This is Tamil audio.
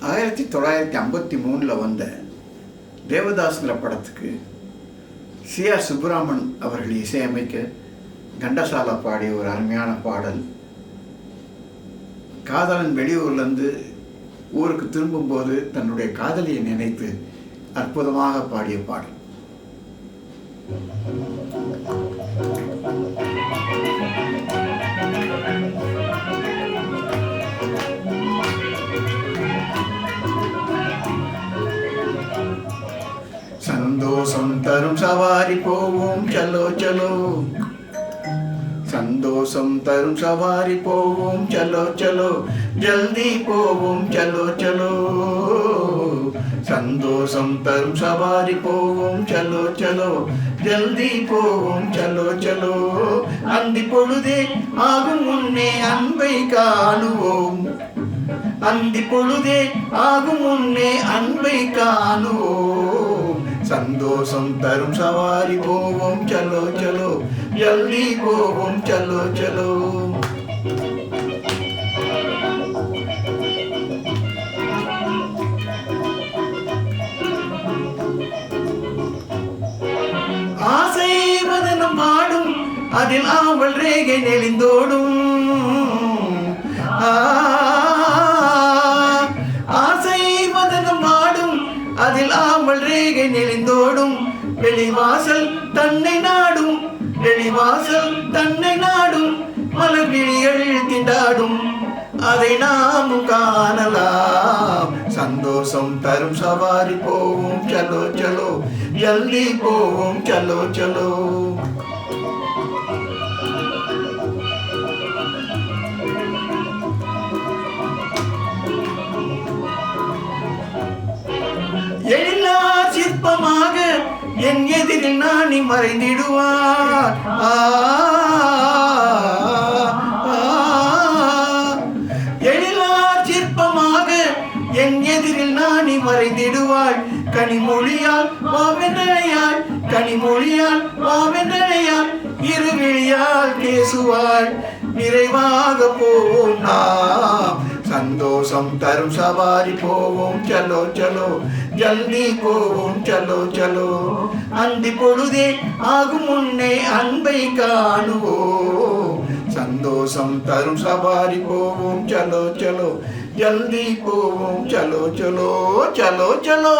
1953 வந்த தேவதாஸ்ங்கிற படத்துக்கு சி.ஆர். சுப்புராமன் அவர்கள் இசையமைக்க கண்டசாலா பாடிய ஒரு அருமையான பாடல். காதலன் வெளியூர்லேருந்து ஊருக்கு திரும்பும்போது தன்னுடைய காதலியை நினைத்து அற்புதமாக பாடிய பாடல். சந்தோஷம் தரும் சவாரி போவோம் சலோ சலோ, சந்தோஷம் தரும் சவாரி போவோம் சலோ சலோ, ஜல்தி போவோம் சலோ சலோ. சந்தோஷம் தரும் சவாரி போவோம் சலோ சலோ, ஜல்தி போவோம் சலோ சலோ. அந்தி பொழுதே ஆகும் முன்னே அன்பை காணுவோம், அந்தி பொழுதே ஆகும் முன்னே அன்பை காணுவோம். சந்தோஷம் தரும் சவாரி போவோம் சலோ சலோ, ஜல்தி போவோம் சலோ சலோ. ஆசை வதனம் பாடும் அதில் ஆவல் ரேகை நெளிந்தோடும், ஆசை வதனம் பாடும் அதில் ஆவல் ரேகை நெளிந்தோடும். வெளிவாசல் தன்னை நாடும், வெளிவாசல் தன்னை நாடும், மலர் விழிகள் திண்டாடும், அதை நாமும் காணலாம். சந்தோஷம் தரும் சவாரி போவோம் சலோ சலோ, ஜல்தி போவோம் சலோ சலோ. எழிலா சிற்பமாக என் எதிரில் நாணி மறைந்திடுவார். எழிலா சிற்பமாக என் எதிரில் நாணி மறைந்திடுவாள். கனிமொழியால் வாவென்றனையாள், கனிமொழியால் வாவென்றனையாள், இருவிழியால் பேசுவாள். நிறைவாக போவோம் நாம், சந்தோஷம் தரும் சவாரி போவோம் சலோ சலோ, ஜல்தி போவோம் சலோ சலோ. அந்தி பொழுதே ஆகும் முன்னே அன்பை காணுவோம். சந்தோஷம் தரும் சவாரி போவோம் சலோ சலோ, ஜல்தி போவோம் சலோ சலோ சலோ சலோ.